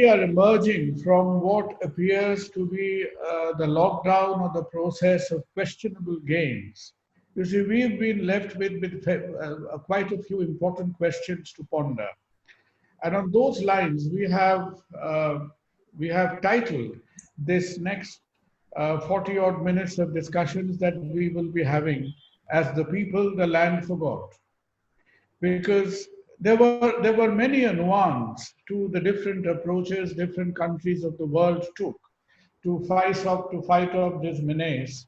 are emerging from what appears to be the lockdown or the process of questionable gains, you see, we've been left with quite a few important questions to ponder. And on those lines, we have titled this next 40 odd minutes of discussions that we will be having as the people the land forgot. Because there were many a nuance to the different approaches different countries of the world took to fight off this menace.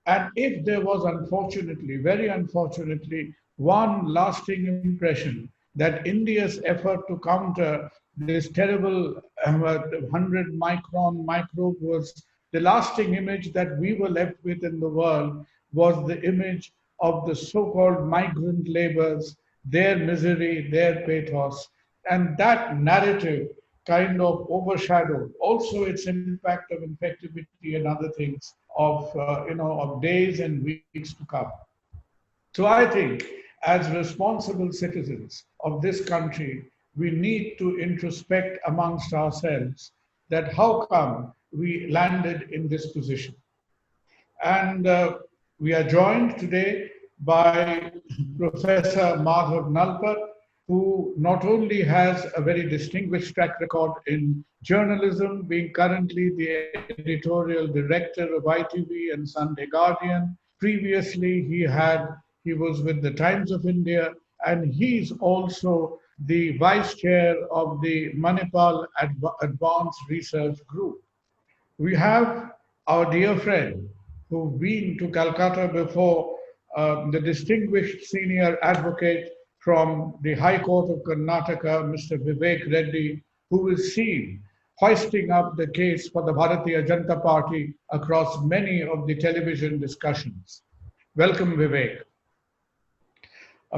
And if there was, unfortunately, very unfortunately, one lasting impression that India's effort to counter this terrible 100 micron microbe was the lasting image that we were left with in the world was the image of the so-called migrant laborers, their misery, their pathos. And that narrative kind of overshadowed also its impact of infectivity and other things of days and weeks to come. So I think as responsible citizens of this country, we need to introspect amongst ourselves that how come we landed in this position. And we are joined today by Professor Madhav Nalpat, who not only has a very distinguished track record in journalism, being currently the editorial director of ITV and Sunday Guardian. Previously, he was with the Times of India, and he's also the vice chair of the Manipal Advanced Research Group. We have our dear friend who've been to Calcutta before, the distinguished senior advocate from the High Court of Karnataka, Mr. Vivek Reddy, who is seen hoisting up the case for the Bharatiya Janata Party across many of the television discussions. Welcome, Vivek.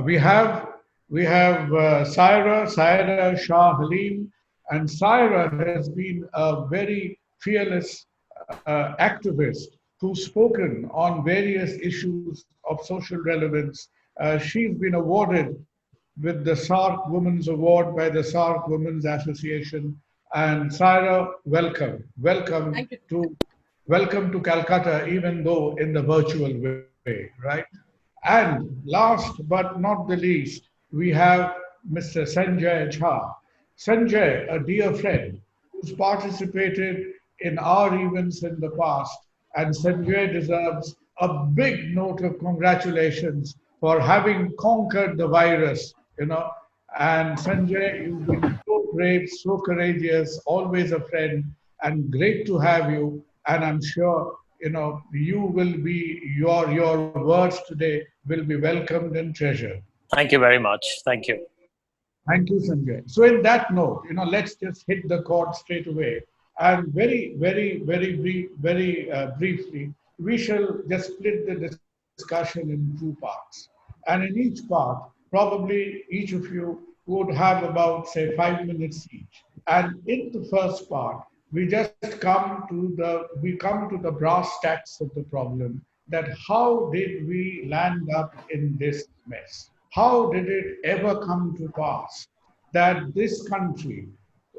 We have Saira Shah Halim, and Saira has been a very fearless activist who's spoken on various issues of social relevance. She's been awarded with the SARC Women's Award by the SARC Women's Association. And Saira, welcome. Welcome to Calcutta, even though in the virtual way, right? And last but not the least, we have Mr. Sanjay Jha. Sanjay, a dear friend who's participated in our events in the past, and Sanjay deserves a big note of congratulations for having conquered the virus, And Sanjay, you've been so brave, so courageous, always a friend, and great to have you. And I'm sure, you will be, your words today will be welcomed and treasured. Thank you very much. Thank you. Thank you, Sanjay. So in that note, let's just hit the chord straight away. And very briefly, we shall just split the discussion in two parts. And in each part, probably each of you would have about, say, 5 minutes each. And in the first part, we just come to the brass tacks of the problem, that how did we land up in this mess? How did it ever come to pass that this country,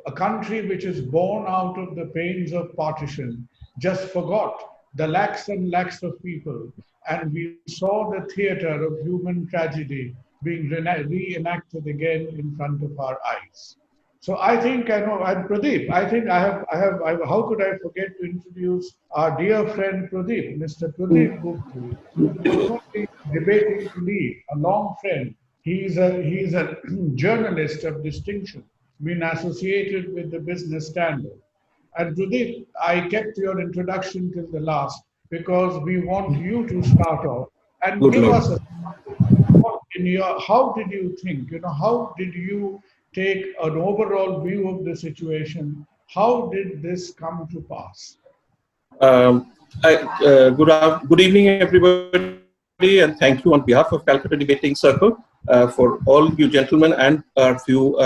a country which is born out of the pains of partition, just forgot the lakhs and lakhs of people, and we saw the theater of human tragedy being reenacted again in front of our eyes. So I think, and Pradeep, how could I forget to introduce our dear friend Pradeep, Mr. Pradeep Gupta, who is debating colleague, a long friend. He's a journalist of distinction, been associated with the Business Standard. And Pradeep, I kept your introduction till the last because we want you to start off and give us how did you think, how did you take an overall view of the situation? How did this come to pass? Good evening, everybody, and thank you on behalf of Calcutta Debating Circle for all you gentlemen and a few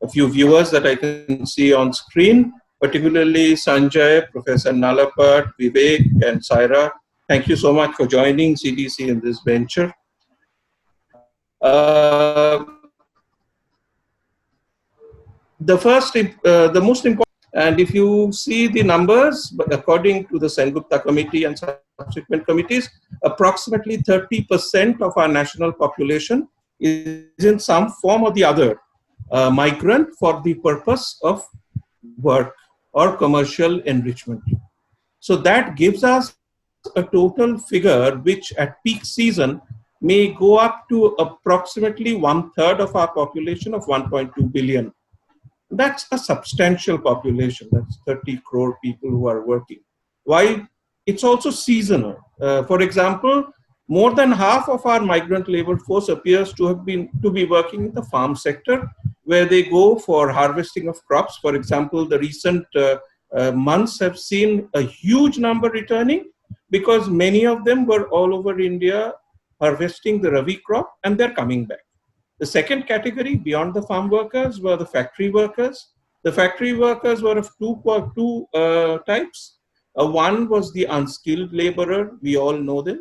viewers that I can see on screen, particularly Sanjay, Professor Nalapat, Vivek, and Saira. Thank you so much for joining CDC in this venture. the most important, and if you see the numbers, but according to the Sengupta committee and subsequent committees, approximately 30% of our national population is in some form or the other migrant for the purpose of work or commercial enrichment. So that gives us a total figure which at peak season may go up to approximately 1/3 of our population of 1.2 billion. That's a substantial population. That's 30 crore people who are working. While it's also seasonal. For example, more than half of our migrant labor force appears to be working in the farm sector, where they go for harvesting of crops. For example, the recent months have seen a huge number returning because many of them were all over India harvesting the Rabi crop, and they're coming back. The second category beyond the farm workers were the factory workers. The factory workers were of two types. One was the unskilled laborer. We all know them.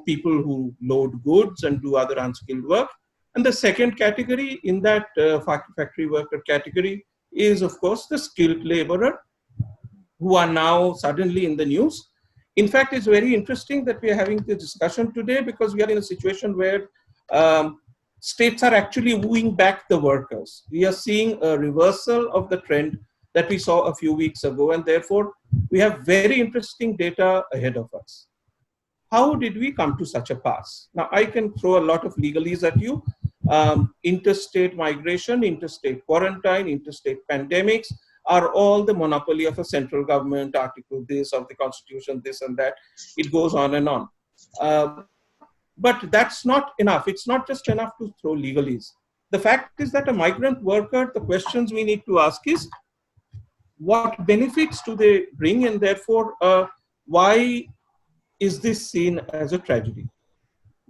People who load goods and do other unskilled work. And the second category in that factory worker category is, of course, the skilled laborer, who are now suddenly in the news. In fact, it's very interesting that we are having this discussion today because we are in a situation where states are actually wooing back the workers. We are seeing a reversal of the trend that we saw a few weeks ago, and therefore we have very interesting data ahead of us. How did we come to such a pass? Now, I can throw a lot of legalese at you. Interstate migration, interstate quarantine, interstate pandemics are all the monopoly of a central government, article this of the constitution, this and that. It goes on and on. But that's not enough. It's not just enough to throw legalese. The fact is that a migrant worker, the questions we need to ask is, what benefits do they bring? And therefore, why is this seen as a tragedy?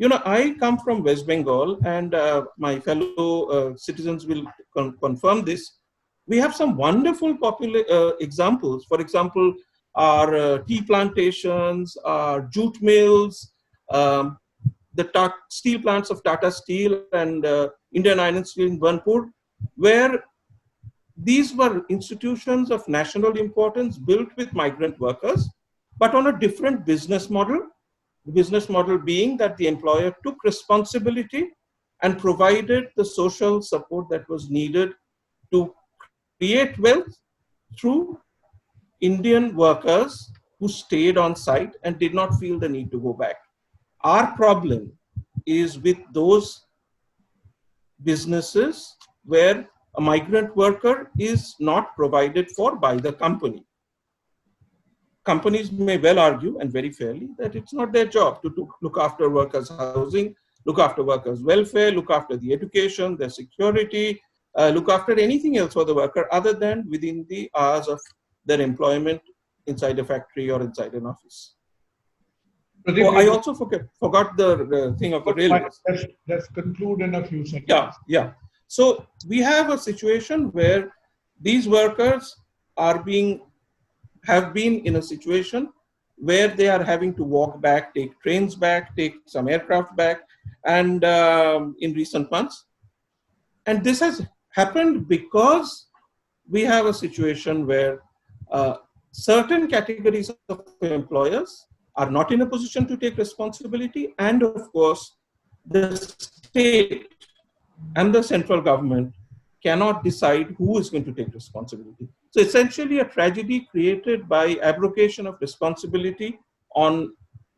I come from West Bengal, and my fellow citizens will confirm this. We have some wonderful examples. For example, our tea plantations, our jute mills, the steel plants of Tata Steel and Indian Iron and Steel in Burnpur, where these were institutions of national importance built with migrant workers, but on a different business model. The business model being that the employer took responsibility and provided the social support that was needed to create wealth through Indian workers who stayed on site and did not feel the need to go back. Our problem is with those businesses where a migrant worker is not provided for by the company. Companies may well argue, and very fairly, that it's not their job to look after workers' housing, look after workers' welfare, look after the education, their security, look after anything else for the worker other than within the hours of their employment inside a factory or inside an office. I also forgot the thing of the railways. Let's conclude in a few seconds. Yeah. So we have a situation where these workers have been in a situation where they are having to walk back, take trains back, take some aircraft back, and in recent months. And this has happened because we have a situation where certain categories of employers are not in a position to take responsibility. And of course, the state and the central government cannot decide who is going to take responsibility. So essentially a tragedy created by abrogation of responsibility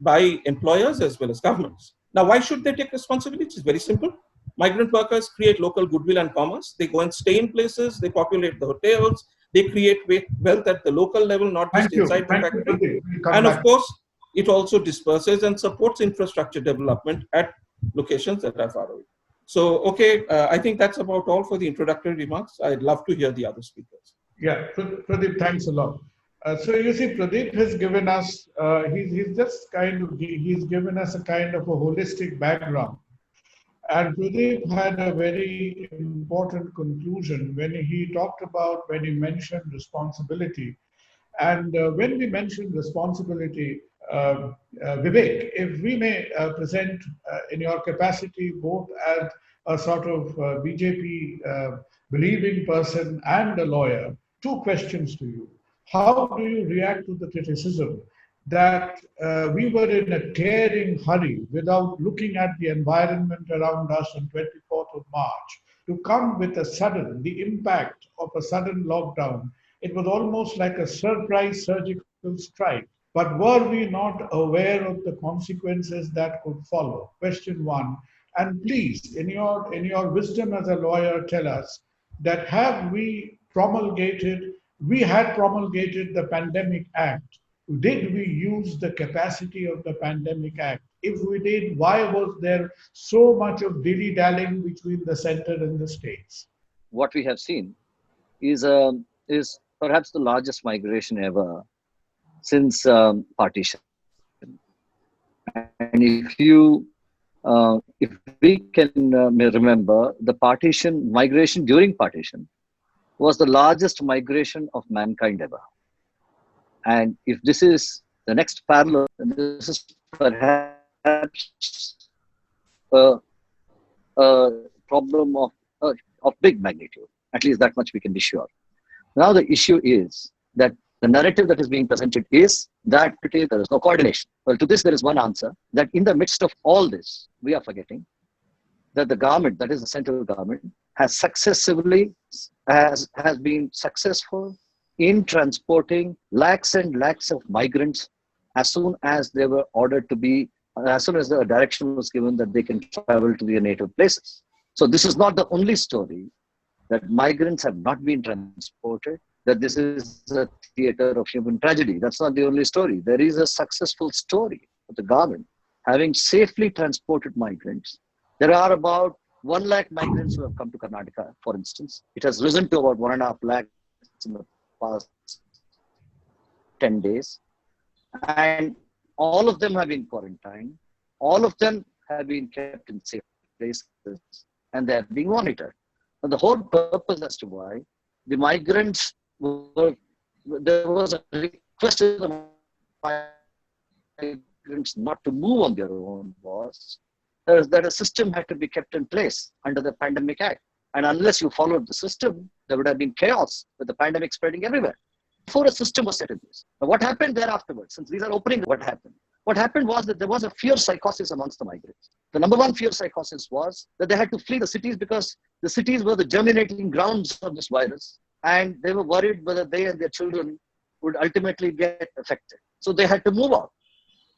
by employers as well as governments. Now, why should they take responsibility? It's very simple. Migrant workers create local goodwill and commerce. They go and stay in places, they populate the hotels, they create wealth at the local level, not just inside the factory. And of course, it also disperses and supports infrastructure development at locations that are far away. So, okay, I think that's about all for the introductory remarks. I'd love to hear the other speakers. Yeah, Pradeep, thanks a lot. So you see, Pradeep has given us, he's given us a kind of a holistic background. And Pradeep had a very important conclusion when he mentioned responsibility. And when we mention responsibility, Vivek, if we may present in your capacity both as a sort of BJP believing person and a lawyer, two questions to you. How do you react to the criticism that we were in a tearing hurry without looking at the environment around us on 24th of March to come with the impact of a sudden lockdown? It was almost like a surprise surgical strike. But were we not aware of the consequences that could follow? Question one. And please, in your wisdom as a lawyer, tell us that we had promulgated the Pandemic Act. Did we use the capacity of the Pandemic Act? If we did, why was there so much of dilly-dallying between the center and the states? What we have seen is perhaps the largest migration ever since partition. And if we can remember, the partition migration during partition was the largest migration of mankind ever. And if this is the next parallel, then this is perhaps a problem of big magnitude. At least that much we can be sure. Now the issue is that the narrative that is being presented is that there is no coordination. Well, to this there is one answer, that in the midst of all this, we are forgetting that the government, that is the central government, has been successful in transporting lakhs and lakhs of migrants as soon as they were ordered to be, as soon as the direction was given that they can travel to their native places. So this is not the only story that migrants have not been transported, that this is a theater of human tragedy. That's not the only story. There is a successful story of the government having safely transported migrants. There are about 1 lakh migrants who have come to Karnataka, for instance. It has risen to about 1.5 lakhs in the past 10 days. And all of them have been quarantined. All of them have been kept in safe places, and they are being monitored. And the whole purpose as to why the migrants there was a request to the migrants not to move on their own was that a system had to be kept in place under the Pandemic Act. And unless you followed the system, there would have been chaos with the pandemic spreading everywhere. Before a system was set in place. Now, what happened there afterwards? Since these are opening, what happened? What happened was that there was a fear psychosis amongst the migrants. The number one fear psychosis was that they had to flee the cities because the cities were the germinating grounds of this virus. And they were worried whether they and their children would ultimately get affected. So they had to move out.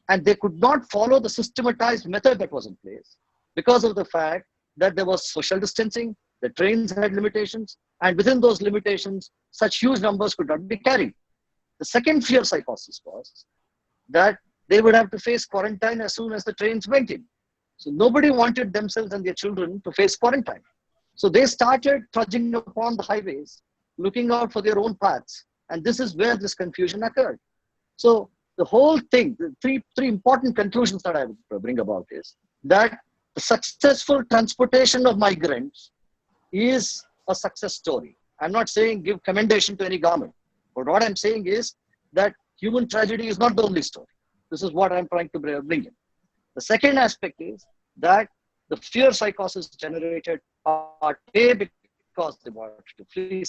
And they could not follow the systematized method that was in place because of the fact that there was social distancing, the trains had limitations, and within those limitations, such huge numbers could not be carried. The second fear psychosis was that they would have to face quarantine as soon as the trains went in. So nobody wanted themselves and their children to face quarantine. So they started trudging upon the highways, looking out for their own paths. And this is where this confusion occurred. So the whole thing, the three important conclusions that I would bring about is that the successful transportation of migrants is a success story. I'm not saying give commendation to any government, but what I'm saying is that human tragedy is not the only story. This is what I'm trying to bring in. The second aspect is that the fear psychosis generated part A because they wanted to flee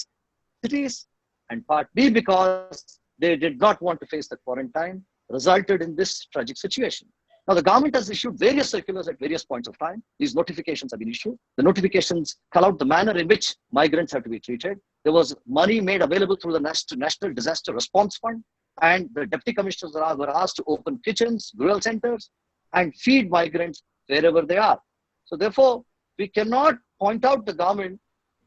cities, and part B because they did not want to face the quarantine, resulted in this tragic situation. Now, the government has issued various circulars at various points of time. These notifications have been issued. The notifications call out the manner in which migrants have to be treated. There was money made available through the National Disaster Response Fund, and the deputy commissioners were asked to open kitchens, rural centers, and feed migrants wherever they are. So therefore, we cannot point out the government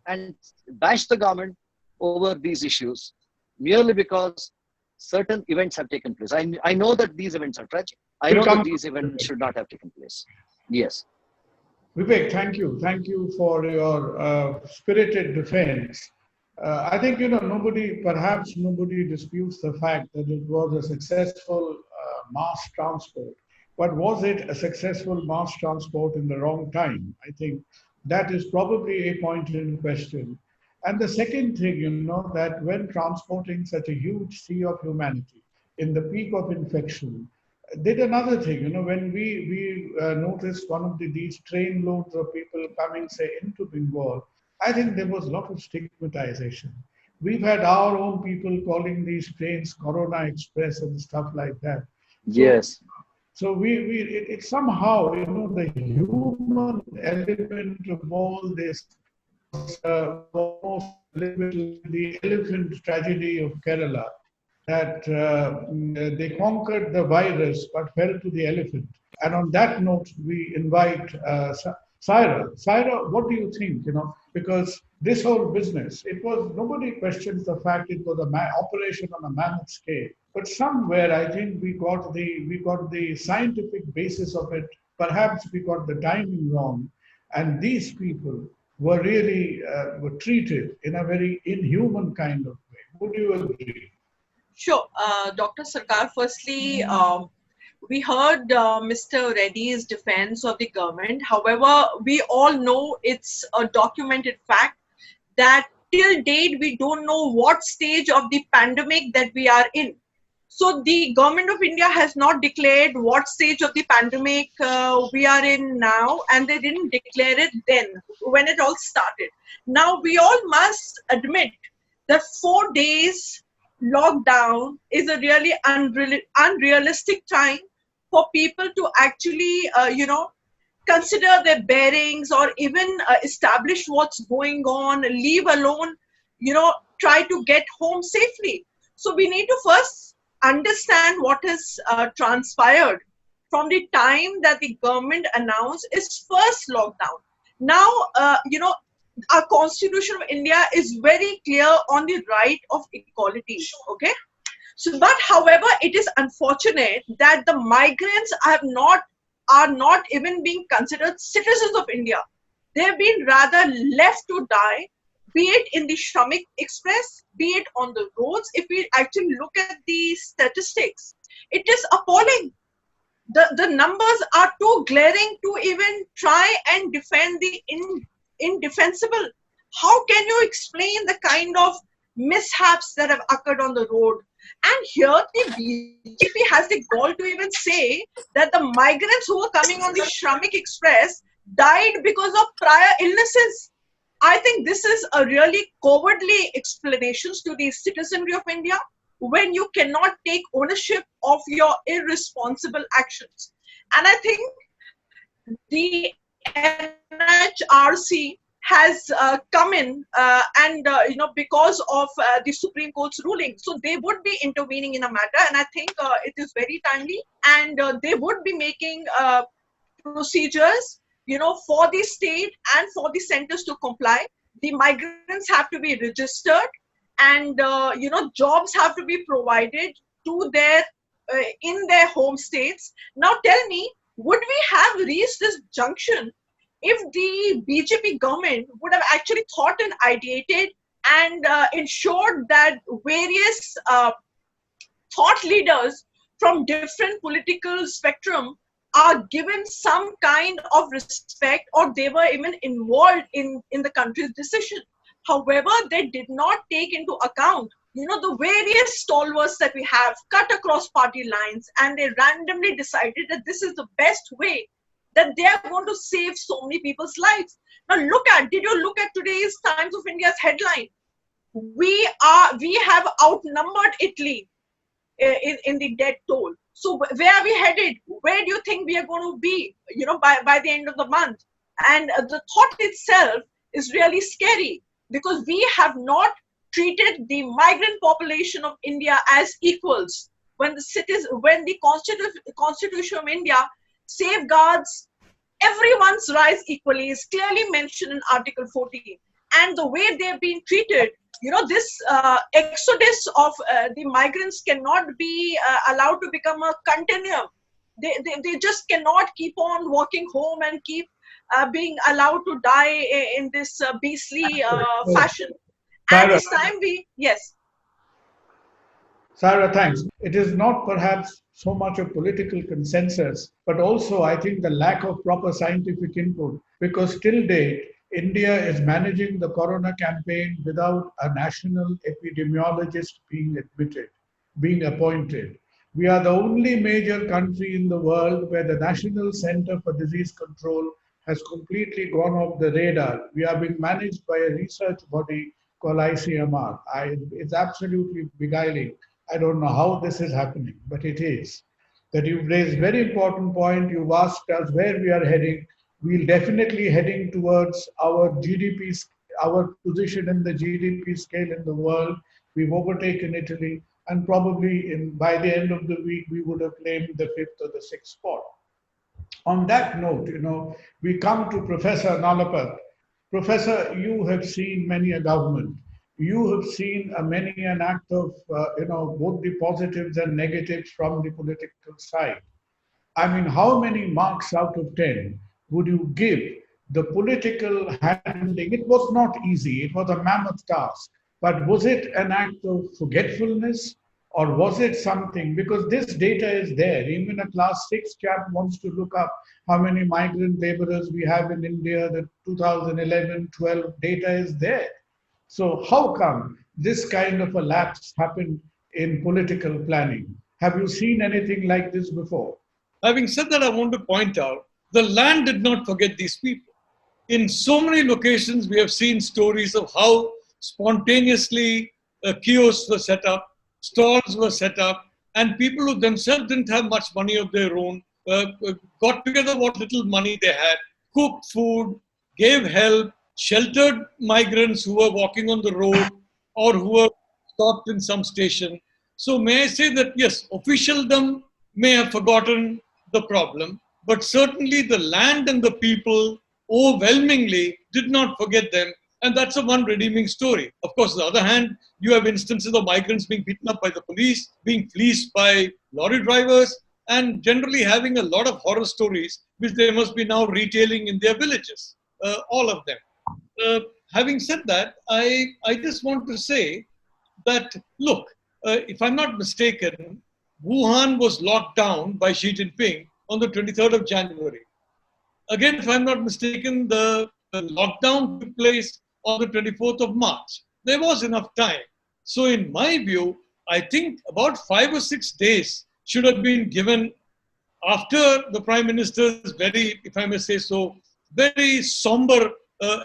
and bash the government over these issues merely because certain events have taken place. I know that these events are tragic. I know that these events should not have taken place. Yes. Vivek, thank you. Thank you for your spirited defense. I think, perhaps nobody disputes the fact that it was a successful mass transport. But was it a successful mass transport in the wrong time? I think that is probably a point in question. And the second thing, that when transporting such a huge sea of humanity in the peak of infection, did another thing, when we noticed one of these train loads of people coming, say, into Bengal, I think there was a lot of stigmatization. We've had our own people calling these trains Corona Express and stuff like that. So, Yes. it somehow, the human element of all this was almost a little bit like the elephant tragedy of Kerala, that they conquered the virus but fell to the elephant. And on that note, we invite Saira. Saira, what do you think? Because this whole business, it was, nobody questions the fact it was an operation on a mammoth scale. But somewhere, I think we got the scientific basis of it. Perhaps we got the timing wrong, and these people were really were treated in a very inhuman kind of way. Would you agree? Sure. Dr. Sarkar, firstly, we heard Mr. Reddy's defense of the government. However, we all know it's a documented fact that till date, we don't know what stage of the pandemic that we are in. So the government of India has not declared what stage of the pandemic we are in now, and they didn't declare it then when it all started. Now we all must admit that 4 days lockdown is a really unrealistic time for people to actually, consider their bearings or even establish what's going on, leave alone, try to get home safely. So we need to first understand what has transpired from the time that the government announced its first lockdown. Now, our Constitution of India is very clear on the right of equality. Okay. So, but however, it is unfortunate that the migrants are not even being considered citizens of India. They've been rather left to die, be it in the Shramik Express, be it on the roads. If we actually look at the statistics, it is appalling. The numbers are too glaring to even try and defend the indefensible. How can you explain the kind of mishaps that have occurred on the road? And here the BJP has the gall to even say that the migrants who were coming on the Shramik Express died because of prior illnesses. I think this is a really cowardly explanations to the citizenry of India when you cannot take ownership of your irresponsible actions. And I think the NHRC has come in and because of the Supreme Court's ruling, so they would be intervening in a matter, and I think it is very timely, and they would be making procedures for the state and for the centers to comply. The migrants have to be registered, and jobs have to be provided to their in their home states. Now tell me, would we have reached this junction if the BJP government would have actually thought and ideated and ensured that various thought leaders from different political spectrum are given some kind of respect, or they were even involved in the country's decision. However, they did not take into account, the various stalwarts that we have cut across party lines, and they randomly decided that this is the best way that they are going to save so many people's lives. Now did you look at today's Times of India's headline? We have outnumbered Italy in the death toll. So where are we headed? Where do you think we are going to be, by the end of the month? And the thought itself is really scary, because we have not treated the migrant population of India as equals. When the Constitution of India safeguards everyone's rights equally, is clearly mentioned in Article 14. And the way they've been treated, this exodus of the migrants cannot be allowed to become a continuum. They just cannot keep on walking home and keep being allowed to die in this beastly fashion. And this time yes. Sarah, thanks. It is not perhaps so much a political consensus, but also I think the lack of proper scientific input, because till date, India is managing the corona campaign without a national epidemiologist being appointed. We are the only major country in the world where the National Center for Disease Control has completely gone off the radar. We are being managed by a research body called ICMR. It's absolutely beguiling. I don't know how this is happening, but it is. That you've raised very important point. You've asked us where we are heading. We'll definitely heading towards our GDP, our position in the GDP scale in the world. We've overtaken Italy, and probably by the end of the week we would have claimed the fifth or the sixth spot. On that note, we come to Professor Nalapat. Professor, you have seen many a government. You have seen many an act of, both the positives and negatives from the political side. I mean, how many marks out of 10 would you give the political handling? It was not easy, it was a mammoth task. But was it an act of forgetfulness or was it something? Because this data is there. Even a class 6 chap wants to look up how many migrant laborers we have in India. The 2011-12 data is there. So how come this kind of a lapse happened in political planning? Have you seen anything like this before? Having said that, I want to point out the land did not forget these people. In so many locations, we have seen stories of how spontaneously kiosks were set up, stalls were set up, and people who themselves didn't have much money of their own got together what little money they had, cooked food, gave help, sheltered migrants who were walking on the road or who were stopped in some station. So may I say that, yes, officialdom may have forgotten the problem, but certainly the land and the people overwhelmingly did not forget them. And that's a one redeeming story. Of course, on the other hand, you have instances of migrants being beaten up by the police, being fleeced by lorry drivers, and generally having a lot of horror stories, which they must be now retailing in their villages, all of them. Having said that, I just want to say that, look, if I'm not mistaken, Wuhan was locked down by Xi Jinping on the 23rd of January. Again, if I'm not mistaken, the lockdown took place on the 24th of March. There was enough time. So in my view, I think about 5 or 6 days should have been given after the Prime Minister's very, if I may say so, very somber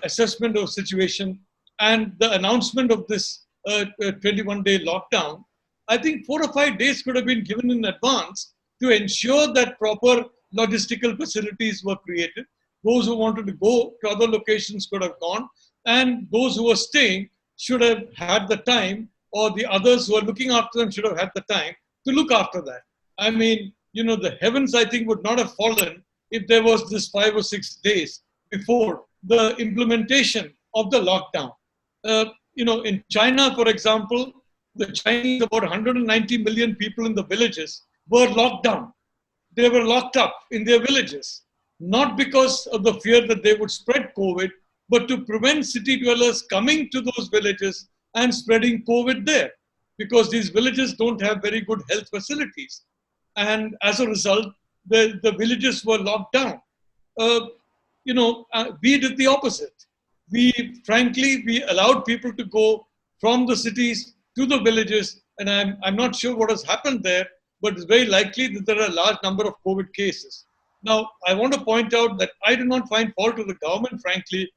assessment of situation and the announcement of this 21-day lockdown. I think 4 or 5 days could have been given in advance to ensure that proper logistical facilities were created. Those who wanted to go to other locations could have gone, and those who were staying should have had the time, or the others who are looking after them should have had the time to look after that. I mean, the heavens, I think, would not have fallen if there was this 5 or 6 days before the implementation of the lockdown. In China, for example, the Chinese, about 190 million people in the villages, were locked down. They were locked up in their villages, not because of the fear that they would spread COVID, but to prevent city dwellers coming to those villages and spreading COVID there, because these villages don't have very good health facilities. And as a result, the villages were locked down. We did the opposite. We allowed people to go from the cities to the villages, and I'm not sure what has happened there, but it's very likely that there are a large number of COVID cases. Now, I want to point out that I do not find fault with the government, frankly.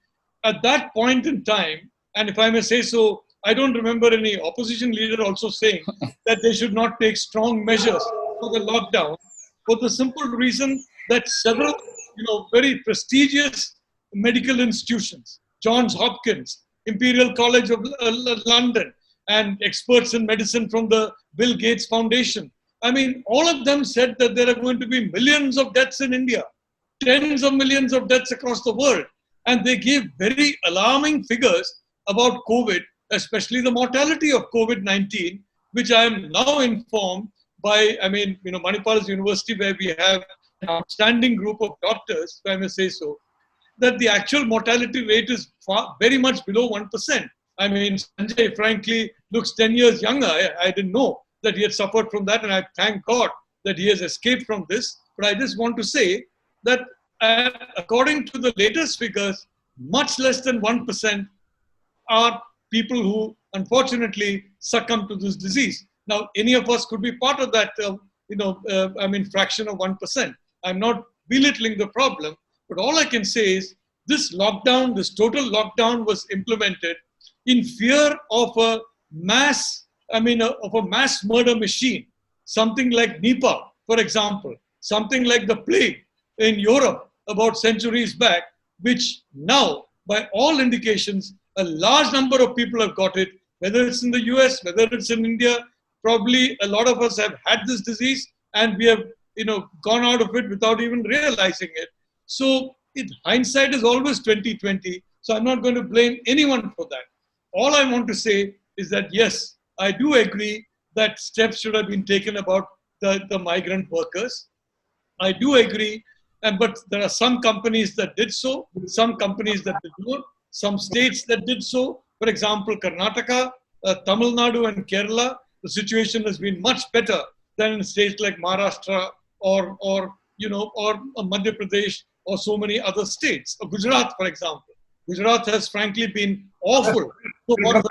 At that point in time, and if I may say so, I don't remember any opposition leader also saying that they should not take strong measures for the lockdown, for the simple reason that several, very prestigious medical institutions, Johns Hopkins, Imperial College of London, and experts in medicine from the Bill Gates Foundation. I mean, all of them said that there are going to be millions of deaths in India, tens of millions of deaths across the world. And they gave very alarming figures about COVID, especially the mortality of COVID-19, which I am now informed by, Manipal's University, where we have an outstanding group of doctors, if I may say so, that the actual mortality rate is very much below 1%. I mean, Sanjay, frankly, looks 10 years younger. I didn't know that he had suffered from that, and I thank God that he has escaped from this. But I just want to say that according to the latest figures, much less than 1% are people who unfortunately succumb to this disease. Now, any of us could be part of that, fraction of 1%. I'm not belittling the problem, but all I can say is this lockdown, this total lockdown was implemented in fear of a mass murder machine, something like Nipah, for example, something like the plague in Europe about centuries back, which now, by all indications, a large number of people have got it, whether it's in the US, whether it's in India. Probably a lot of us have had this disease and we have, gone out of it without even realizing it. So hindsight is always 2020. So I'm not going to blame anyone for that. All I want to say is that, yes, I do agree that steps should have been taken about the migrant workers. I do agree, but there are some companies that did so, some companies that did not, some states that did so. For example, Karnataka, Tamil Nadu and Kerala, the situation has been much better than in states like Maharashtra or Madhya Pradesh or so many other states. Or Gujarat, for example. Gujarat has frankly been awful so far as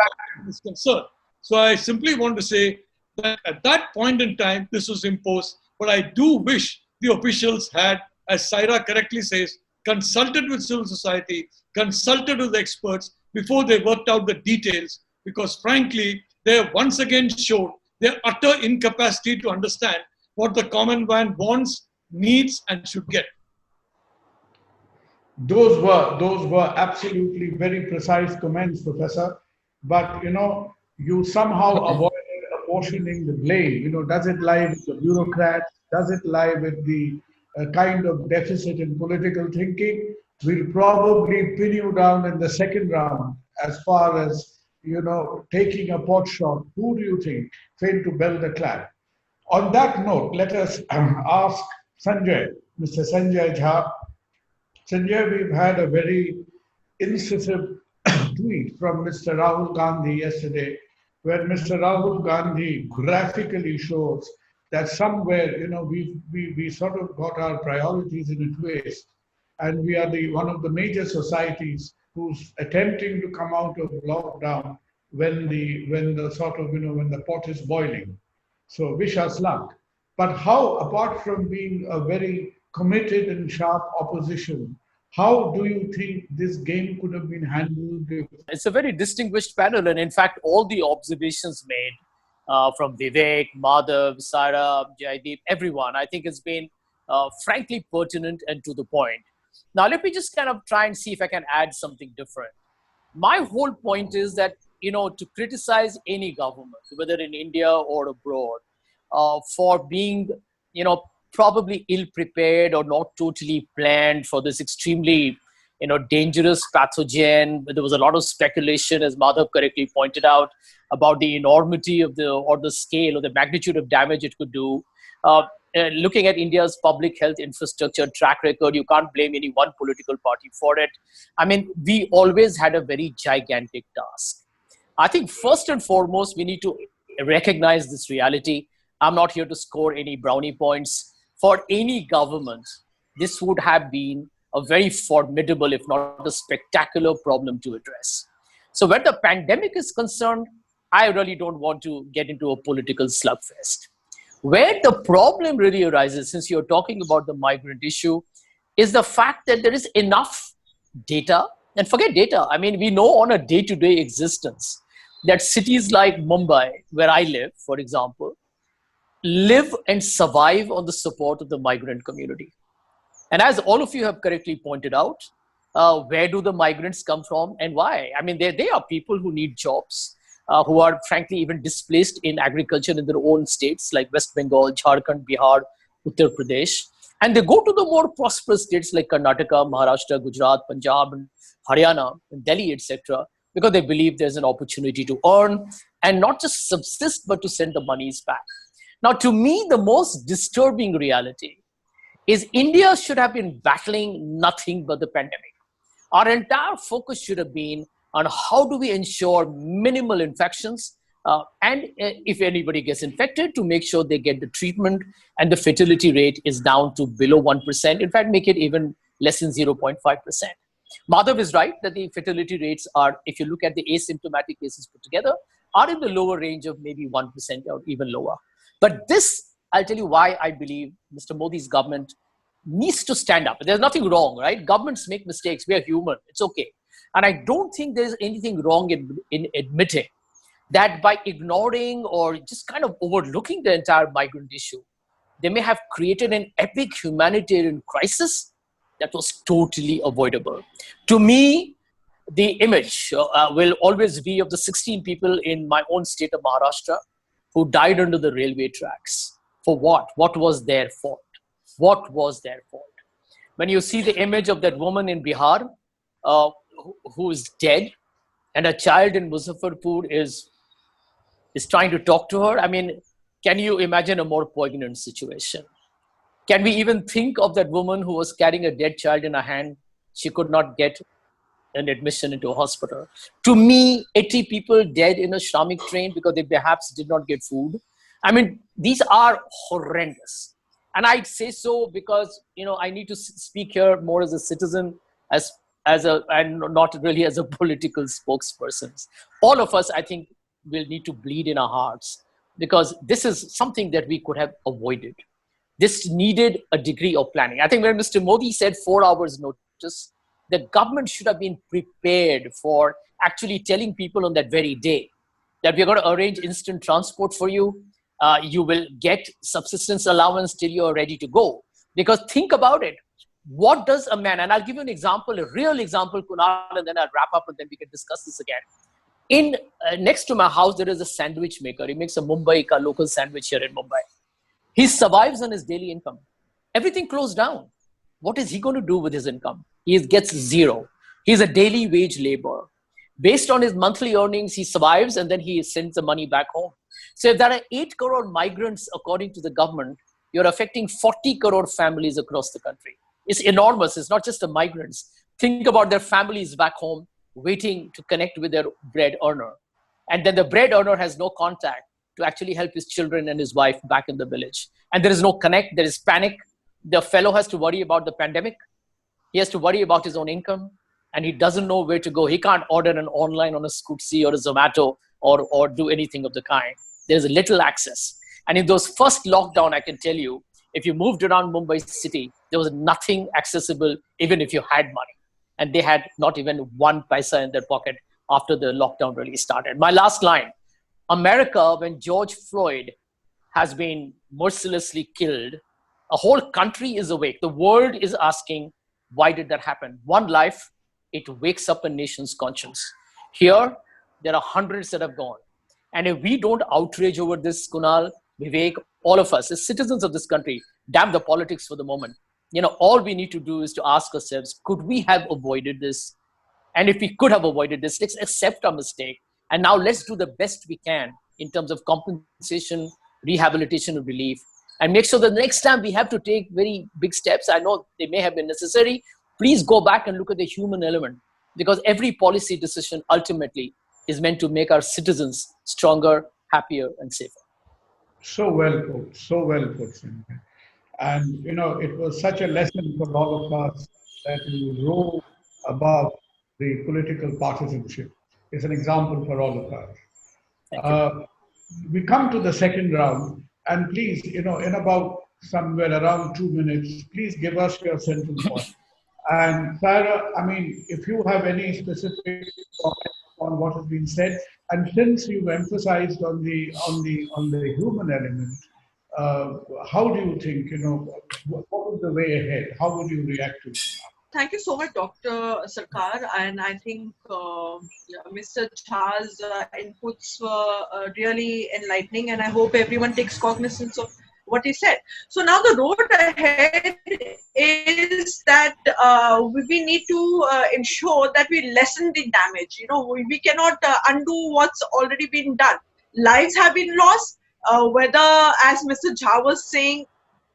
is concerned. So I simply want to say that at that point in time, this was imposed, but I do wish the officials had, as Saira correctly says, consulted with civil society, consulted with experts before they worked out the details, because frankly, they have once again shown their utter incapacity to understand what the common man wants, needs, and should get. Those were absolutely very precise comments, Professor. But you somehow avoided apportioning the blame. Does it lie with the bureaucrats? Does it lie with the kind of deficit in political thinking? We'll probably pin you down in the second round as far as taking a pot shot. Who do you think failed to bell the clap? On that note, let us ask Sanjay, Mr. Sanjay Jha. Sanjay, we've had a very incisive tweet from Mr. Rahul Gandhi yesterday, where Mr. Rahul Gandhi graphically shows that somewhere, we sort of got our priorities in a twist, and we are one of the major societies who's attempting to come out of lockdown when the pot is boiling. So wish us luck. But how, apart from being a very committed and sharp opposition, how do you think this game could have been handled? It's a very distinguished panel, and in fact, all the observations made from Vivek, Madhav, Sara, Jaideep, everyone, I think has been frankly pertinent and to the point. Now, let me just kind of try and see if I can add something different. My whole point is that, to criticize any government, whether in India or abroad, for being, probably ill-prepared or not totally planned for this extremely, dangerous pathogen. There was a lot of speculation, as Madhav correctly pointed out, about the enormity of the scale or the magnitude of damage it could do. Looking at India's public health infrastructure track record, you can't blame any one political party for it. I mean, we always had a very gigantic task. I think first and foremost, we need to recognize this reality. I'm not here to score any brownie points. For any government, this would have been a very formidable, if not a spectacular problem to address. So where the pandemic is concerned, I really don't want to get into a political slugfest. Where the problem really arises, since you're talking about the migrant issue, is the fact that there is enough data, and forget data, I mean, we know on a day-to-day existence that cities like Mumbai, where I live, for example, live and survive on the support of the migrant community. And as all of you have correctly pointed out, where do the migrants come from and why? I mean, they are people who need jobs, who are frankly even displaced in agriculture in their own states like West Bengal, Jharkhand, Bihar, Uttar Pradesh. And they go to the more prosperous states like Karnataka, Maharashtra, Gujarat, Punjab, and Haryana, and Delhi, etc., because they believe there's an opportunity to earn and not just subsist, but to send the monies back. Now, to me, the most disturbing reality is India should have been battling nothing but the pandemic. Our entire focus should have been on how do we ensure minimal infections and if anybody gets infected, to make sure they get the treatment and the fatality rate is down to below 1%. In fact, make it even less than 0.5%. Madhav is right that the fatality rates are, if you look at the asymptomatic cases put together, are in the lower range of maybe 1% or even lower. But this, I'll tell you why I believe Mr. Modi's government needs to stand up. There's nothing wrong, right? Governments make mistakes. We are human. It's okay. And I don't think there's anything wrong in admitting that by ignoring or just kind of overlooking the entire migrant issue, they may have created an epic humanitarian crisis that was totally avoidable. To me, the image will always be of the 16 people in my own state of Maharashtra who died under the railway tracks. For what? What was their fault? What was their fault? When you see the image of that woman in Bihar who is dead, and a child in Muzaffarpur is trying to talk to her, I mean, can you imagine a more poignant situation? Can we even think of that woman who was carrying a dead child in her hand? She could not get an admission into a hospital. To me, 80 people dead in a Shramik train because they perhaps did not get food. I mean, these are horrendous. And I'd say so because, you know, I need to speak here more as a citizen, and not really as a political spokesperson. All of us, I think, will need to bleed in our hearts because this is something that we could have avoided. This needed a degree of planning. I think when Mr. Modi said 4 hours notice, the government should have been prepared for actually telling people on that very day that we're going to arrange instant transport for you. You will get subsistence allowance till you're ready to go. Because think about it. What does a man, and I'll give you an example, a real example, Kunal, and then I'll wrap up and then we can discuss this again. Next to my house, there is a sandwich maker. He makes a Mumbai ka local sandwich here in Mumbai. He survives on his daily income. Everything closed down. What is he going to do with his income? He gets zero. He's a daily wage laborer. Based on his monthly earnings, he survives and then he sends the money back home. So if there are 8 crore migrants, according to the government, you're affecting 40 crore families across the country. It's enormous. It's not just the migrants. Think about their families back home waiting to connect with their bread earner. And then the bread earner has no contact to actually help his children and his wife back in the village. And there is no connect. There is panic. The fellow has to worry about the pandemic. He has to worry about his own income. And he doesn't know where to go. He can't order an online on a Scootsie or a Zomato or do anything of the kind. There's little access. And in those first lockdown, I can tell you, if you moved around Mumbai city, there was nothing accessible, even if you had money. And they had not even 1 paisa in their pocket after the lockdown really started. My last line, America, when George Floyd has been mercilessly killed, a whole country is awake. The world is asking, why did that happen? One life, it wakes up a nation's conscience. Here, there are hundreds that have gone. And if we don't outrage over this, Kunal, Vivek, all of us as citizens of this country, damn the politics for the moment. You know, all we need to do is to ask ourselves, could we have avoided this? And if we could have avoided this, let's accept our mistake. And now let's do the best we can in terms of compensation, rehabilitation, and relief. And make sure that the next time we have to take very big steps, I know they may have been necessary, please go back and look at the human element. Because every policy decision ultimately is meant to make our citizens stronger, happier, and safer. So well put, so well put, Sanjay. And you know, it was such a lesson for all of us that we rose above the political partisanship. It's an example for all of us. We come to the second round, and please, you know, in about somewhere around 2 minutes, please give us your central point. And Sarah, I mean, if you have any specific comment on what has been said, and since you've emphasized on the human element, how do you think, you know, what is the way ahead? How would you react to it? Thank you so much, Dr. Sarkar. And I think Mr. Jha's inputs were really enlightening, and I hope everyone takes cognizance of what he said. So now the road ahead is that we need to ensure that we lessen the damage. You know, we cannot undo what's already been done. Lives have been lost, whether, as Mr. Jha was saying,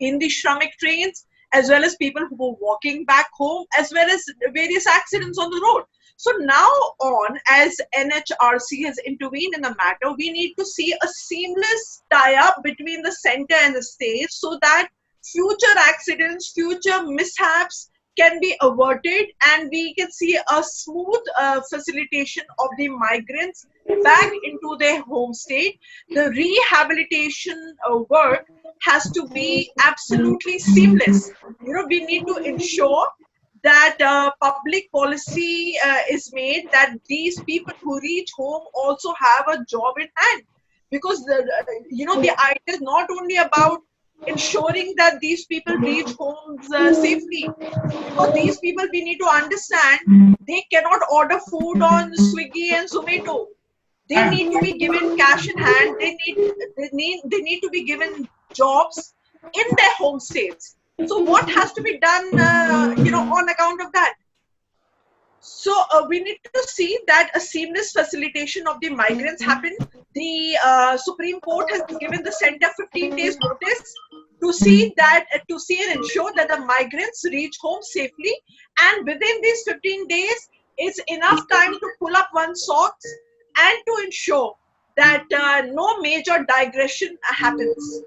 in the Shramik trains, as well as people who were walking back home, as well as various accidents on the road. So now on, as NHRC has intervened in the matter, we need to see a seamless tie-up between the center and the state so that future accidents, future mishaps can be averted and we can see a smooth facilitation of the migrants back into their home state. The rehabilitation work has to be absolutely seamless. We need to ensure that public policy is made that these people who reach home also have a job in hand, because the idea is not only about ensuring that these people reach homes safely, because these people, we need to understand, they cannot order food on Swiggy and Zomato. They need to be given cash in hand. They need to be given jobs in their home states. So what has to be done on account of that? So we need to see that a seamless facilitation of the migrants happen. The Supreme Court has given the center 15 days notice to see and ensure that the migrants reach home safely. And within these 15 days, it's enough time to pull up one's socks and to ensure that no major digression happens.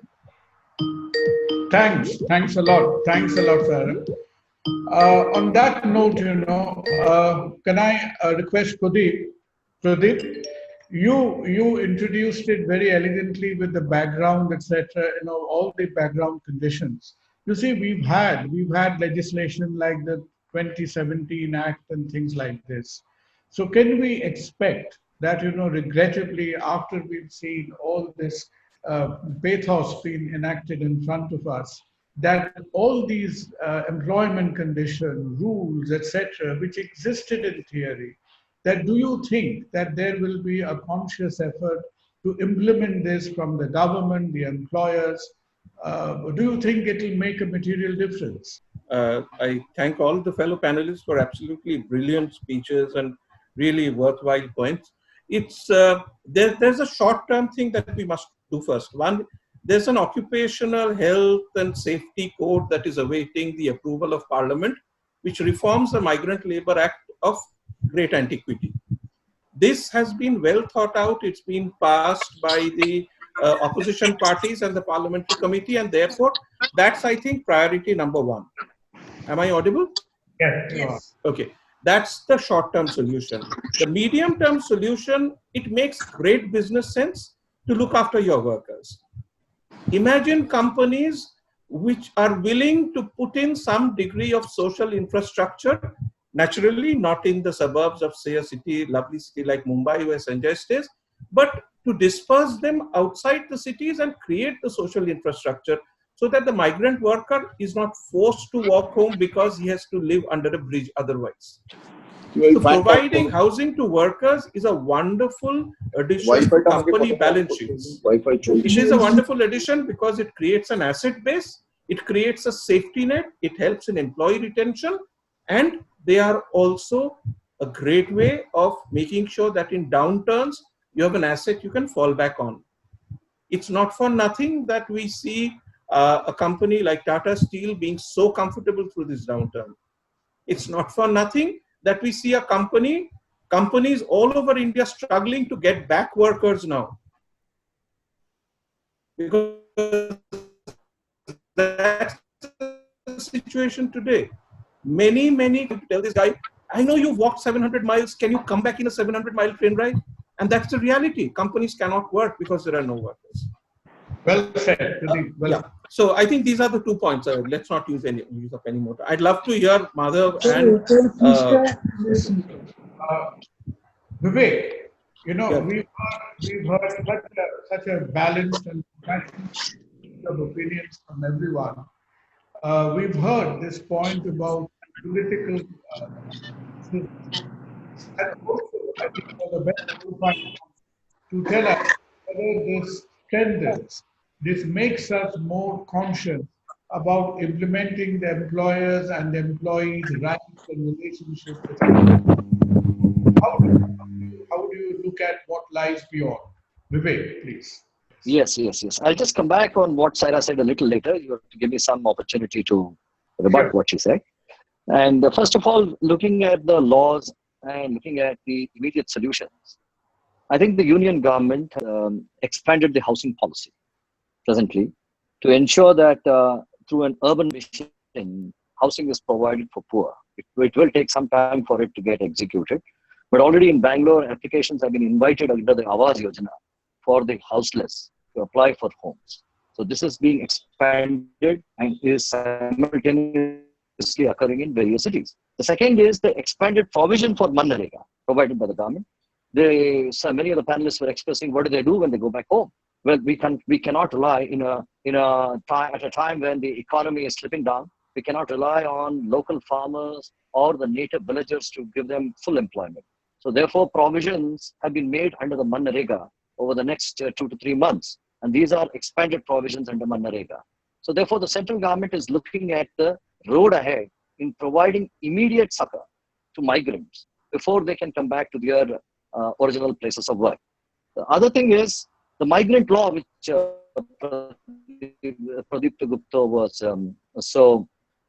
Thanks a lot. Thanks a lot, Sarah. On that note, can I request Pradeep? Pradeep, you introduced it very elegantly with the background, etc. All the background conditions. You see, we've had legislation like the 2017 Act and things like this. So can we expect that, regrettably, after we've seen all this pathos being enacted in front of us, that all these employment conditions, rules, etc., which existed in theory, that do you think that there will be a conscious effort to implement this from the government, the employers? Do you think it will make a material difference? I thank all the fellow panelists for absolutely brilliant speeches and really worthwhile points. There's a short-term thing that we must do first. One, there's an occupational health and safety code that is awaiting the approval of Parliament, which reforms the Migrant Labour Act of great antiquity. This has been well thought out. It's been passed by the opposition parties and the parliamentary committee, and therefore that's, I think, priority number one. Am I audible? Yes. Okay. That's the short-term solution. The medium-term solution, it makes great business sense to look after your workers. Imagine companies which are willing to put in some degree of social infrastructure, naturally not in the suburbs of, say, a city, lovely city like Mumbai where Sanjay stays, but to disperse them outside the cities and create the social infrastructure so that the migrant worker is not forced to walk home because he has to live under a bridge otherwise. So providing housing to workers is a wonderful addition to company balance sheets. It is a wonderful addition because it creates an asset base, it creates a safety net, it helps in employee retention, and they are also a great way of making sure that in downturns, you have an asset you can fall back on. It's not for nothing that we see a company like Tata Steel being so comfortable through this downturn. It's not for nothing that we see companies all over India struggling to get back workers now. Because that's the situation today. Many tell this guy, I know you've walked 700 miles. Can you come back in a 700-mile train ride? And that's the reality. Companies cannot work because there are no workers. Well said. Yeah. So I think these are the 2 points. Let's not use up any more. I'd love to hear Madhav and Vivek. We've heard such a balanced and passionate of opinions from everyone. We've heard this point about political and also, I think, for the best to tell us whether this strengthens, this makes us more conscious about implementing the employers and the employees' rights and relationship with how do you look at what lies beyond? Vivek, please. Yes. I'll just come back on what Sarah said a little later. You have to give me some opportunity to rebut what she said. And first of all, looking at the laws and looking at the immediate solutions, I think the union government expanded the housing policy presently to ensure that through an urban mission, housing is provided for poor. It will take some time for it to get executed. But already in Bangalore, applications have been invited under the Awas Yojana for the houseless to apply for homes. So this is being expanded and is simultaneously occurring in various cities. The second is the expanded provision for Manrega provided by the government. Many of the panelists were expressing what do they do when they go back home. Well, we cannot rely at a time when the economy is slipping down. We cannot rely on local farmers or the native villagers to give them full employment. So therefore, provisions have been made under the Manrega over the next 2 to 3 months. And these are expanded provisions under Manrega. So therefore, the central government is looking at the road ahead in providing immediate succor to migrants before they can come back to their original places of work. The other thing is the migrant law, which Pradeep Gupta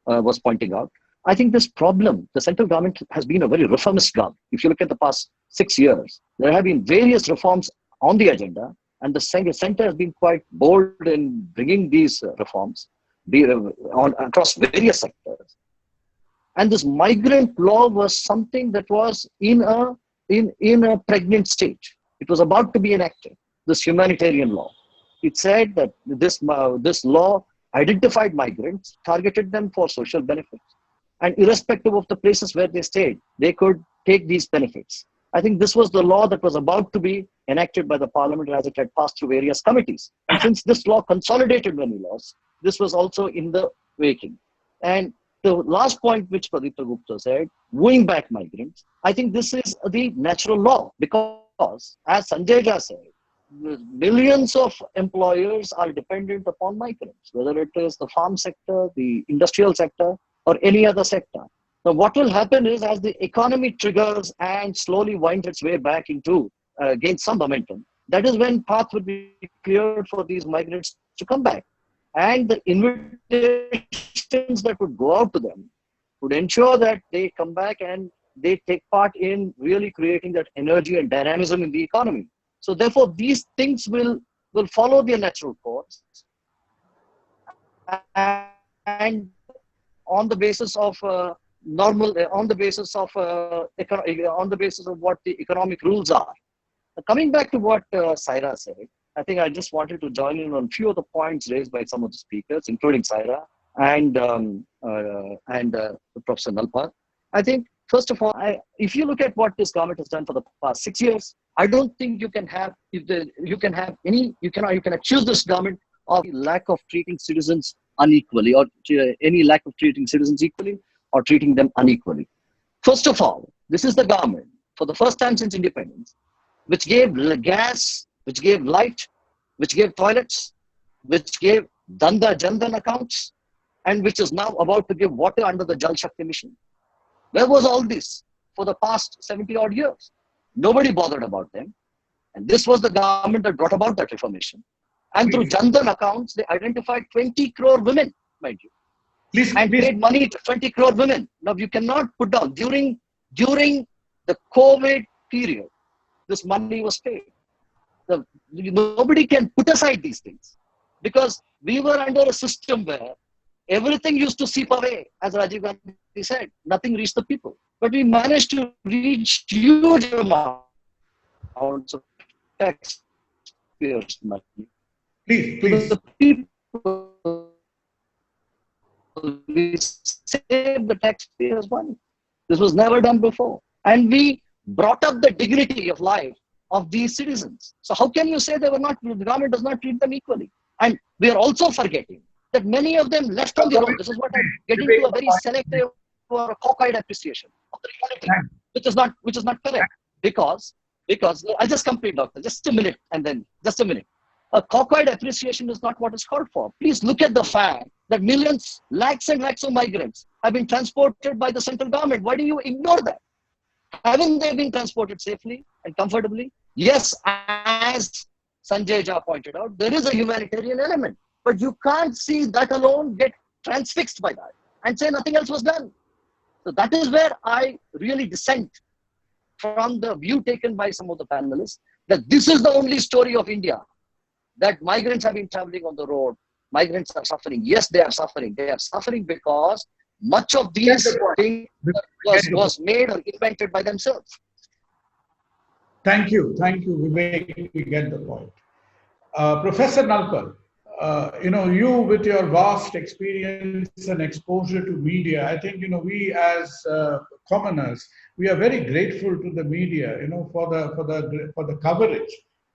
was pointing out. I think this problem, the central government has been a very reformist government. If you look at the past 6 years, there have been various reforms on the agenda, and the center has been quite bold in bringing these reforms across various sectors. And this migrant law was something that was in a pregnant stage. It was about to be enacted, this humanitarian law. It said that this law identified migrants, targeted them for social benefits, and irrespective of the places where they stayed, they could take these benefits. I think this was the law that was about to be enacted by the parliament as it had passed through various committees. And since this law consolidated many laws, this was also in the making. And the last point which Pradeep Gupta said, wooing back migrants, I think this is the natural law because, as Sanjay Jha said, millions of employers are dependent upon migrants, whether it is the farm sector, the industrial sector, or any other sector. Now, what will happen is as the economy triggers and slowly winds its way back into, gains some momentum, that is when path would be cleared for these migrants to come back. And the invitations that would go out to them would ensure that they come back and they take part in really creating that energy and dynamism in the economy. So therefore, these things will follow their natural course. And on the basis of what the economic rules are. Coming back to what Saira said, I think I just wanted to join in on a few of the points raised by some of the speakers, including Saira and Professor Nalpal. I think, first of all, if you look at what this government has done for the past 6 years, I don't think you can accuse this government of lack of treating citizens unequally or any lack of treating citizens equally or treating them unequally. First of all, this is the government, for the first time since independence, which gave gas, which gave light, which gave toilets, which gave Jandan accounts, and which is now about to give water under the Jal Shakti mission. Where was all this for the past 70 odd years? Nobody bothered about them. And this was the government that brought about that reformation. And through Jandan accounts, they identified 20 crore women, mind you. And paid money to 20 crore women. Now you cannot put down, during the COVID period, this money was paid. Nobody can put aside these things because we were under a system where everything used to seep away, as Rajiv Gandhi said, nothing reached the people. But we managed to reach huge amounts of taxpayers' money. Please. The people, we saved the taxpayers' money. This was never done before. And we brought up the dignity of life of these citizens. So how can you say the government does not treat them equally? And we are also forgetting that many of them left on their own. This is what I'm getting to a very selective or a cockeyed appreciation of the reality, which is not correct. Because I'll just complete, doctor, just a minute. A cockeyed appreciation is not what is called for. Please look at the fact that millions, lakhs and lakhs of migrants have been transported by the central government. Why do you ignore that? Haven't they been transported safely and comfortably? Yes, as Sanjay Jha pointed out, there is a humanitarian element. But you can't see that alone get transfixed by that and say nothing else was done. So that is where I really dissent from the view taken by some of the panelists that this is the only story of India, that migrants have been traveling on the road. Migrants are suffering. Yes, they are suffering. They are suffering because much of Get these the point. things was made or invented by themselves. Thank you, Vivek. We get the point. Professor Nalpal, you with your vast experience and exposure to media, I think we as commoners, we are very grateful to the media, for the coverage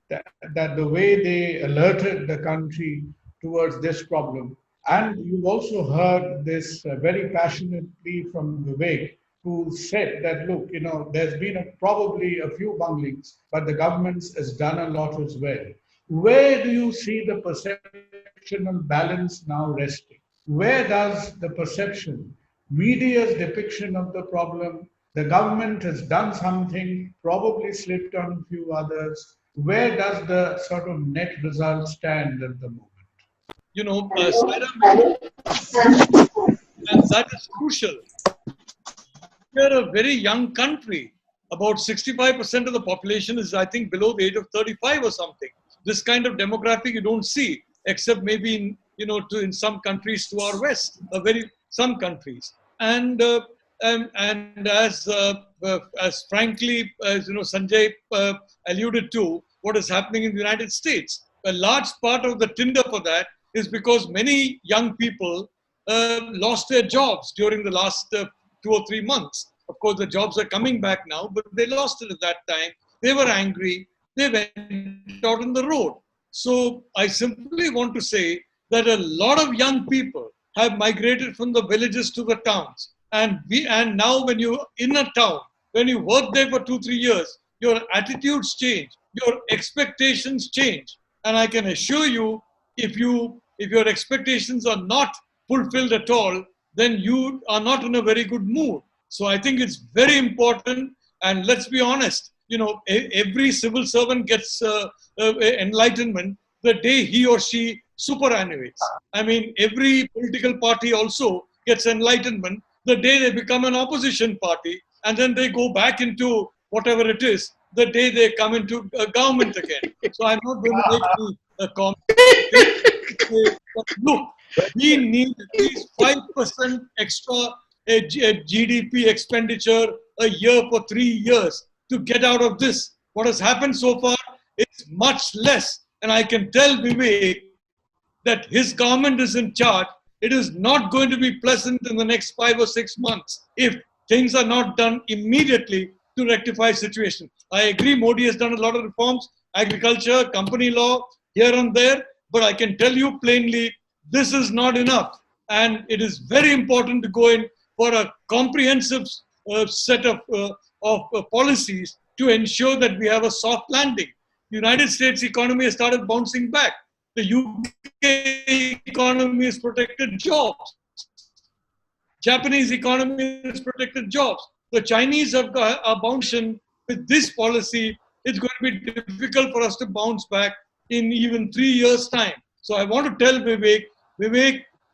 that the way they alerted the country towards this problem. And you've also heard this very passionately from Vivek, who said that, look, there's been probably a few bunglings, but the government has done a lot as well. Where do you see the perceptional balance now resting? Where does the perception, media's depiction of the problem, the government has done something, probably slipped on a few others, where does the sort of net result stand at the moment? Saira, and that is crucial. We are a very young country. About 65% of the population is, I think, below the age of 35 or something. This kind of demographic you don't see, except maybe in some countries to our west, some countries. And as frankly as Sanjay alluded to, what is happening in the United States, a large part of the tinder for that is because many young people lost their jobs during the last 2 or 3 months. Of course, the jobs are coming back now, but they lost it at that time. They were angry. They went out on the road. So I simply want to say that a lot of young people have migrated from the villages to the towns. And now when you're in a town, when you work there for 2-3 years, your attitudes change, your expectations change. And I can assure you, if your expectations are not fulfilled at all, then you are not in a very good mood. So I think it's very important. And let's be honest, every civil servant gets enlightenment the day he or she superannuates. I mean, every political party also gets enlightenment the day they become an opposition party, and then they go back into whatever it is the day they come into government again. So I'm not going to make any comment. But look, we need at least 5% extra GDP expenditure a year for 3 years to get out of this. What has happened so far is much less. And I can tell Vivek that his government is in charge. It is not going to be pleasant in the next 5 or 6 months if things are not done immediately to rectify the situation. I agree Modi has done a lot of reforms, agriculture, company law, here and there. But I can tell you plainly, this is not enough. And it is very important to go in for a comprehensive set of policies to ensure that we have a soft landing. The United States economy has started bouncing back. The UK economy has protected jobs. Japanese economy has protected jobs. The Chinese are bouncing with this policy. It's going to be difficult for us to bounce back in even 3 years' time. So I want to tell Vivek,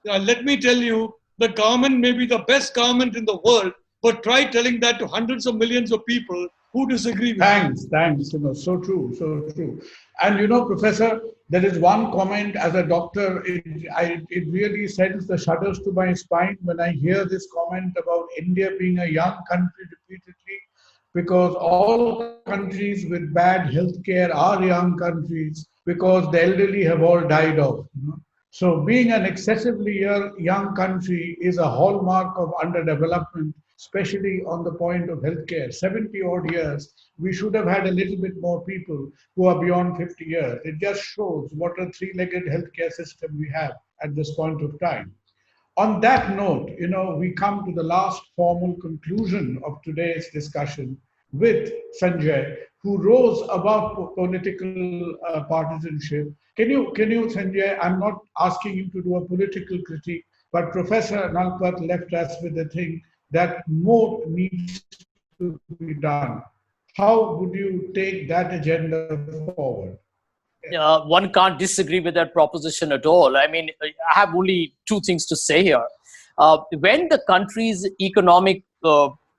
let me tell you, the government may be the best government in the world, but try telling that to hundreds of millions of people who disagree with you. Thanks. So true. And Professor, there is one comment as a doctor, it really sends the shudders to my spine when I hear this comment about India being a young country repeatedly, because all countries with bad healthcare are young countries because the elderly have all died off. So being an excessively young country is a hallmark of underdevelopment, especially on the point of healthcare. 70 odd years, we should have had a little bit more people who are beyond 50 years. It just shows what a three-legged healthcare system we have at this point of time. On that note, we come to the last formal conclusion of today's discussion with Sanjay, who rose above political partisanship. Can you, Sanjay, I'm not asking you to do a political critique, but Professor Nalpat left us with the thing that more needs to be done. How would you take that agenda forward? One can't disagree with that proposition at all. I mean, I have only two things to say here. When the country's economic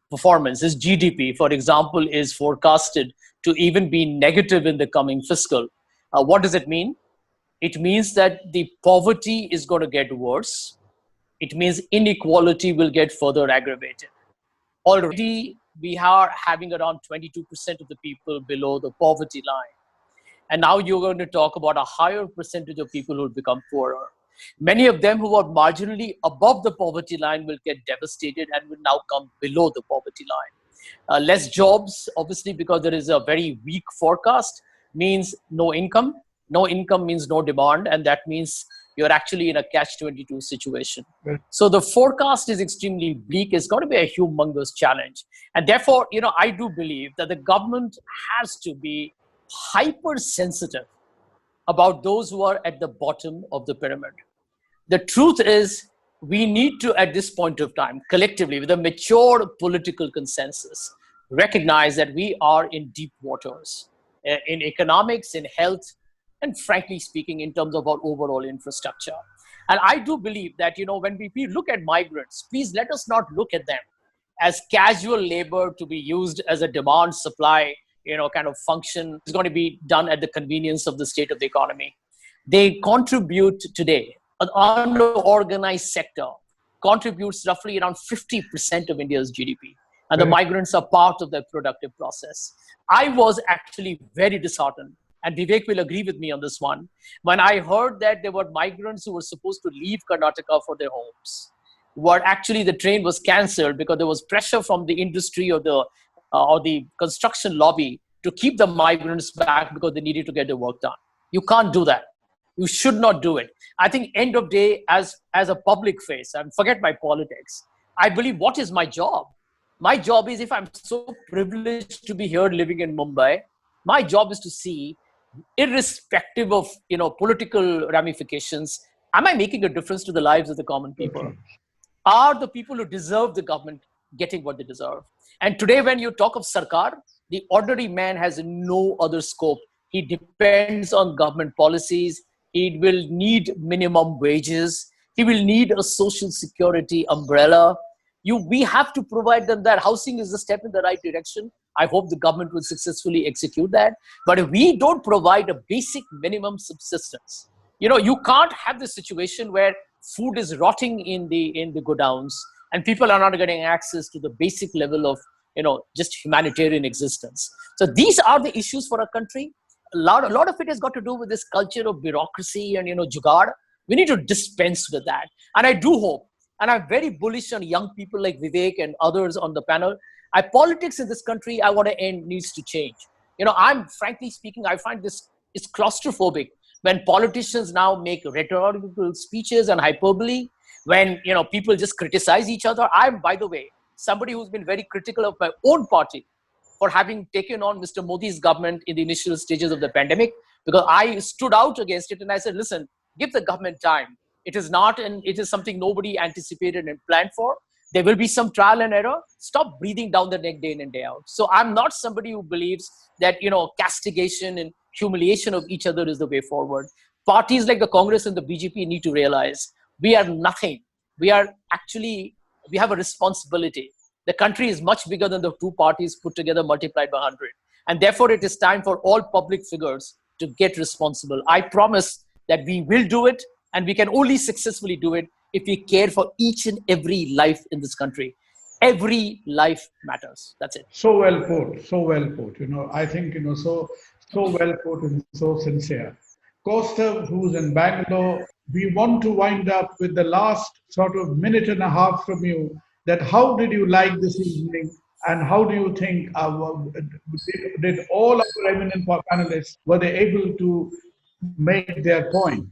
performance, his GDP, for example, is forecasted to even be negative in the coming fiscal, what does it mean? It means that the poverty is going to get worse. it means inequality will get further aggravated. Already, we are having around 22% of the people below the poverty line. And now you're going to talk about a higher percentage of people who will become poorer. Many of them who are marginally above the poverty line will get devastated and will now come below the poverty line. Less jobs, obviously, because there is a very weak forecast, means no income. No income means no demand, and that means you're actually in a catch-22 situation. Well, So the forecast is extremely bleak. It's going to be a humongous challenge. And therefore, I do believe that the government has to be hypersensitive about those who are at the bottom of the pyramid. The truth is, we need to, at this point of time, collectively, with a mature political consensus, recognize that we are in deep waters in economics, in health, and frankly speaking, in terms of our overall infrastructure. And I do believe that, when we look at migrants, please let us not look at them as casual labor to be used as a demand supply, kind of function. Is going to be done at the convenience of the state of the economy. They contribute today. An unorganized sector contributes roughly around 50% of India's GDP. And the migrants are part of the productive process. I was actually very disheartened, and Vivek will agree with me on this one, when I heard that there were migrants who were supposed to leave Karnataka for their homes. Actually, the train was cancelled because there was pressure from the industry or the construction lobby to keep the migrants back because they needed to get the work done. You can't do that. You should not do it. I think end of day, as a public face, and forget my politics, I believe, what is my job? My job is, if I'm so privileged to be here living in Mumbai, my job is to see, irrespective of political ramifications, am I making a difference to the lives of the common people? Are the people who deserve the government getting what they deserve? And today, when you talk of Sarkar, the ordinary man has no other scope. He depends on government policies. He will need minimum wages. He will need a social security umbrella. We have to provide them that. Housing is a step in the right direction. I hope the government will successfully execute that. But if we don't provide a basic minimum subsistence, you can't have the situation where food is rotting in the godowns and people are not getting access to the basic level of just humanitarian existence. So these are the issues for our country. A lot of it has got to do with this culture of bureaucracy and jugaad. We need to dispense with that. And I do hope, and I'm very bullish on young people like Vivek and others on the panel. Politics in this country, I want to end, needs to change. I'm frankly speaking, I find this is claustrophobic when politicians now make rhetorical speeches and hyperbole, when people just criticize each other. I'm, by the way, somebody who's been very critical of my own party for having taken on Mr. Modi's government in the initial stages of the pandemic, because I stood out against it and I said, listen, give the government time. It is not, and it is something nobody anticipated and planned for. There will be some trial and error. Stop breathing down the neck day in and day out. So I'm not somebody who believes that, castigation and humiliation of each other is the way forward. Parties like the Congress and the BJP need to realize we are nothing. We have a responsibility. The country is much bigger than the two parties put together multiplied by 100. And therefore, it is time for all public figures to get responsible. I promise that we will do it, and we can only successfully do it if we care for each and every life in this country. Every life matters. That's it. So well put. So well put. I think, so well put and so sincere. Kaustav, who's in Bangalore, we want to wind up with the last sort of minute and a half from you, that how did you like this evening, and how do you think, did all our eminent panelists, were they able to make their point?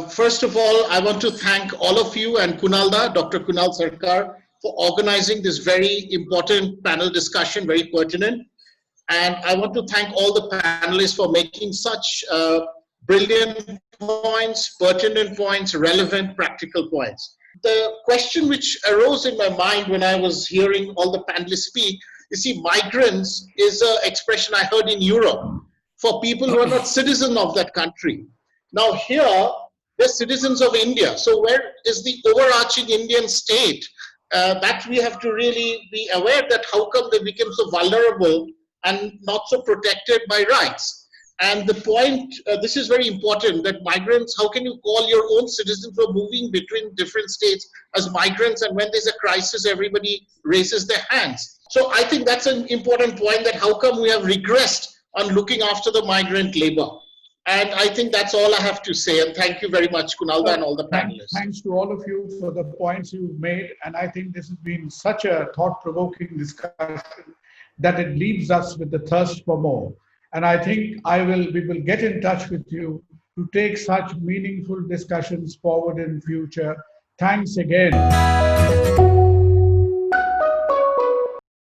First of all, I want to thank all of you and Kunalda, Dr. Kunal Sarkar, for organizing this very important panel discussion, very pertinent. And I want to thank all the panelists for making such brilliant points, pertinent points, relevant, practical points. The question which arose in my mind when I was hearing all the panelists speak, you see, migrants is an expression I heard in Europe for people who are not citizens of that country. Now here, they're citizens of India. So where is the overarching Indian state? That we have to really be aware that how come they become so vulnerable and not so protected by rights. And the point, this is very important, that migrants, how can you call your own citizens who are moving between different states as migrants, and when there's a crisis, everybody raises their hands. So I think that's an important point, that how come we have regressed on looking after the migrant labor. And I think that's all I have to say. And thank you very much, Kunalda, and all the panelists. Thanks to all of you for the points you've made. And I think this has been such a thought-provoking discussion that it leaves us with the thirst for more. And I think we will get in touch with you to take such meaningful discussions forward in future. Thanks again.